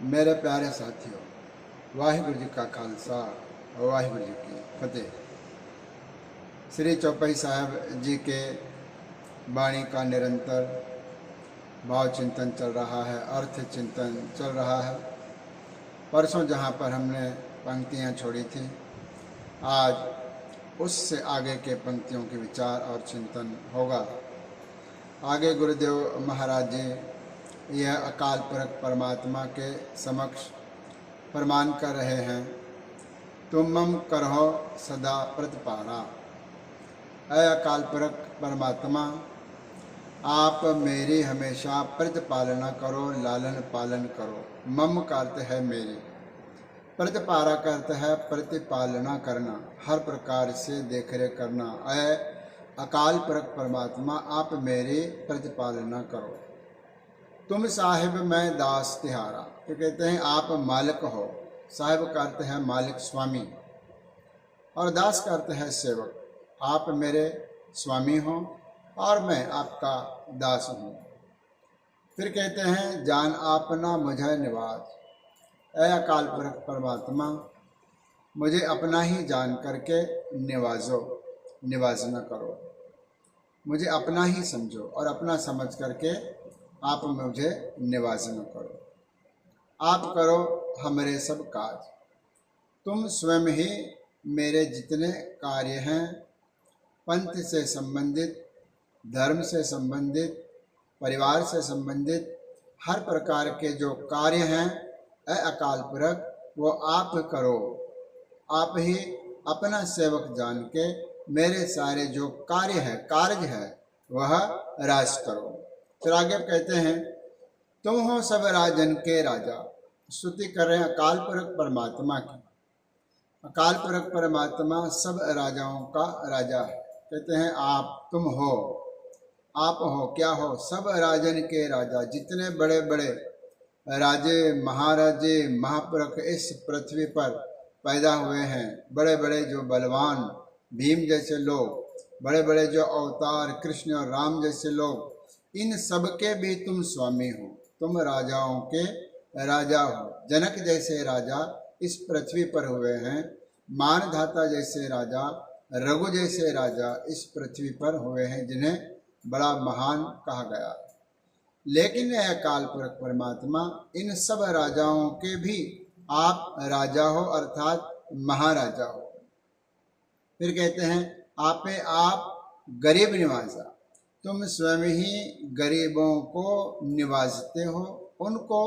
मेरे प्यारे साथियों, वाहिगुरु जी का खालसा और वाहिगुरु जी की फतेह। श्री चौपाई साहब जी के वाणी का निरंतर भाव चिंतन चल रहा है, अर्थ चिंतन चल रहा है। परसों जहाँ पर हमने पंक्तियाँ छोड़ी थी, आज उससे आगे के पंक्तियों के विचार और चिंतन होगा। आगे गुरुदेव महाराज जी यह अकाल पुरख परमात्मा के समक्ष प्रमाण कर रहे हैं, तुम मम करहो सदा प्रतिपाला। ऐ अकाल पुरख परमात्मा, आप मेरी हमेशा प्रतिपालना करो, लालन पालन करो। मम का अर्थ है मेरी, प्रतिपाला का अर्थ है प्रतिपालना करना, हर प्रकार से देखरेख करना। ऐ अकाल पुरख परमात्मा, आप मेरी प्रतिपालना करो। तुम साहिब मैं दास तिहारा, तो कहते हैं आप मालिक हो। साहिब का अर्थ है मालिक, स्वामी, और दास का अर्थ है सेवक। आप मेरे स्वामी हो और मैं आपका दास हूँ। फिर कहते हैं जान आपना मुझे निवाज। ऐ अकाल पुरख परमात्मा, मुझे अपना ही जान करके निवाजो, निवाज न करो। मुझे अपना ही समझो और अपना समझ करके आप मुझे निवाज न करो। आप करो हमारे सब काज, तुम स्वयं ही मेरे जितने कार्य हैं, पंथ से संबंधित, धर्म से संबंधित, परिवार से संबंधित हर प्रकार के जो कार्य हैं, ऐ अकाल पुरख वो आप करो। आप ही अपना सेवक जान के मेरे सारे जो कार्य है वह राज करो। फिर आगे कहते हैं तुम हो सब राजन के राजा। स्तुति कर रहे हैं अकाल पुरख परमात्मा की। अकाल पुरख परमात्मा सब राजाओं का राजा है। कहते हैं आप, तुम हो, आप हो, क्या हो? सब राजन के राजा, जितने बड़े बड़े राजे महाराजे महापुरख इस पृथ्वी पर पैदा हुए हैं, बड़े बड़े जो बलवान भीम जैसे लोग, बड़े बड़े जो अवतार कृष्ण और राम जैसे लोग, इन सब के भी तुम स्वामी हो। तुम राजाओं के राजा हो। जनक जैसे राजा इस पृथ्वी पर हुए हैं, मानधाता जैसे राजा, रघु जैसे राजा इस पृथ्वी पर हुए हैं, जिन्हें बड़ा महान कहा गया। लेकिन अकाल पुरख परमात्मा, इन सब राजाओं के भी आप राजा हो, अर्थात महाराजा हो। फिर कहते हैं आपे आप गरीब निवासा, तुम स्वयं ही गरीबों को निवाजते हो, उनको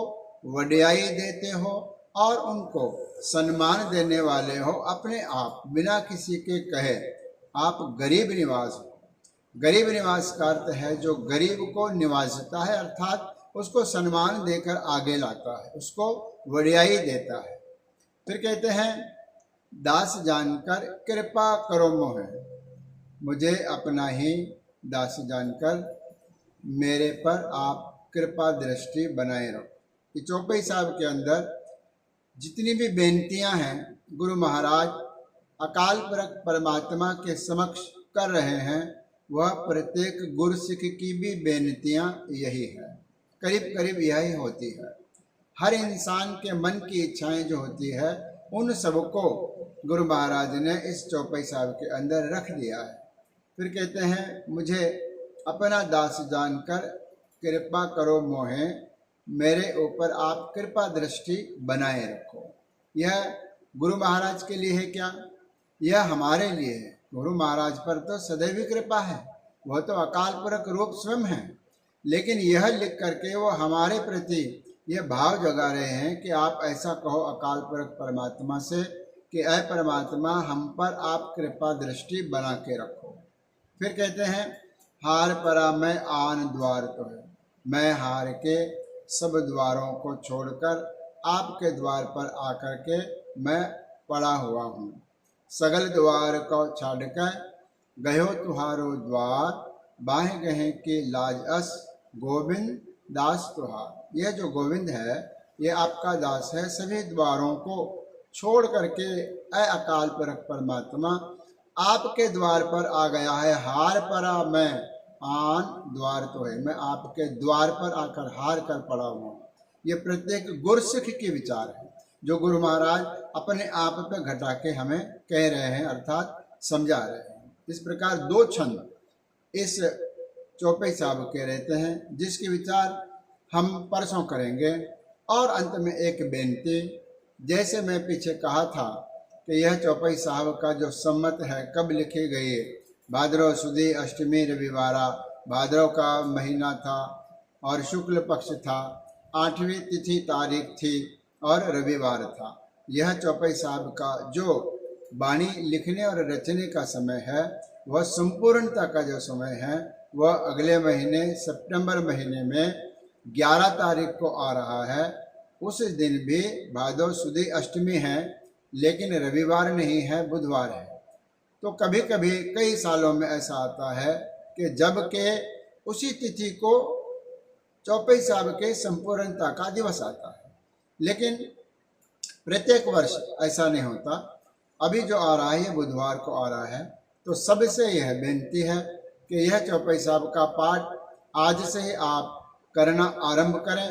वडियाई देते हो और उनको सम्मान देने वाले हो अपने आप, बिना किसी के कहे। आप गरीब निवास हो। गरीब निवास का अर्थ है जो गरीब को निवाजता है, अर्थात उसको सम्मान देकर आगे लाता है, उसको वडियाई देता है। फिर कहते हैं दास जानकर कृपा करो मोहे, मुझे अपना ही दास जानकर मेरे पर आप कृपा दृष्टि बनाए रखो। ये चौपाई साहब के अंदर जितनी भी बेनतियां हैं गुरु महाराज अकाल पुरख परमात्मा के समक्ष कर रहे हैं, वह प्रत्येक गुरसिख की भी बेनतियां यही है, करीब करीब यही होती है। हर इंसान के मन की इच्छाएं जो होती है, उन सबको गुरु महाराज ने इस चौपाई साहब के अंदर रख दिया है। फिर कहते हैं मुझे अपना दास जानकर कृपा करो मोहे, मेरे ऊपर आप कृपा दृष्टि बनाए रखो। यह गुरु महाराज के लिए है क्या? यह हमारे लिए है। गुरु महाराज पर तो सदैव कृपा है, वह तो अकाल पुरख रूप स्वयं है। लेकिन यह लिख करके वो हमारे प्रति यह भाव जगा रहे हैं कि आप ऐसा कहो अकाल पुरख परमात्मा से कि ऐ परमात्मा, हम पर आप कृपा दृष्टि बना के रखो। फिर कहते हैं हार परा मैं आन द्वार तो है, मैं हार के सब द्वारों को छोड़कर आपके द्वार पर आकर के मैं पड़ा हुआ हूँ। सगल द्वार को छाड़कर गयो तुहारो द्वार, बाहें गहे के लाज अस गोविंद दास तुहार। यह जो गोविंद है ये आपका दास है, सभी द्वारों को छोड़ करके ऐ अकाल पुरख परमात्मा आपके द्वार पर आ गया है। हार परा मैं आन द्वार तो है, मैं आपके द्वार पर आकर हार कर पड़ा हुआ हूँ। ये प्रत्येक गुरसिख के विचार है जो गुरु महाराज अपने आप पे घटा के हमें कह रहे हैं, अर्थात समझा रहे हैं। इस प्रकार 2 छंद इस चौपाई साहब के रहते हैं, जिसके विचार हम परसों करेंगे। और अंत में एक बेनती, जैसे मैं पीछे कहा था कि यह चौपाई साहब का जो सम्मत है कब लिखे गए, भाद्रव सुदी अष्टमी रविवारा, भाद्रव का महीना था और शुक्ल पक्ष था, 8वीं तिथि तारीख थी और रविवार था। यह चौपाई साहब का जो वाणी लिखने और रचने का समय है, वह संपूर्णता का जो समय है वह अगले महीने सितंबर महीने में 11 तारीख को आ रहा है। उस दिन भी भादव सुदी अष्टमी है, लेकिन रविवार नहीं है, बुधवार है। तो कभी कभी कई सालों में ऐसा आता है कि जब के उसी तिथि को चौपाई साहब के संपूर्णता का दिवस आता है, लेकिन प्रत्येक वर्ष ऐसा नहीं होता। अभी जो आ रहा है ये बुधवार को आ रहा है। तो सबसे यह बेनती है कि यह चौपाई साहब का पाठ आज से ही आप करना आरंभ करें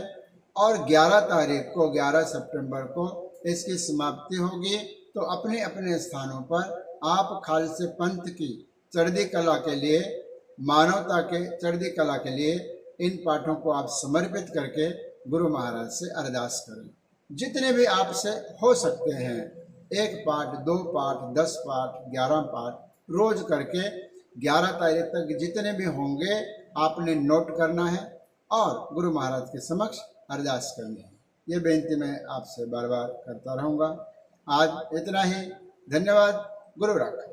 और 11 तारीख को 11 सितंबर को इसकी समाप्ति होगी। तो अपने अपने स्थानों पर आप खालसे पंथ की चढ़ती कला के लिए, मानवता के चढ़ती कला के लिए इन पाठों को आप समर्पित करके गुरु महाराज से अरदास करें। जितने भी आपसे हो सकते हैं, 1 पाठ, 2 पाठ, 10 पाठ, 11 पाठ रोज करके 11 तारीख तक जितने भी होंगे आपने नोट करना है और गुरु महाराज के समक्ष अरदास करनी है। ये बेनती मैं आपसे बार बार करता रहूँगा। आज इतना ही। धन्यवाद। गुरु राखा।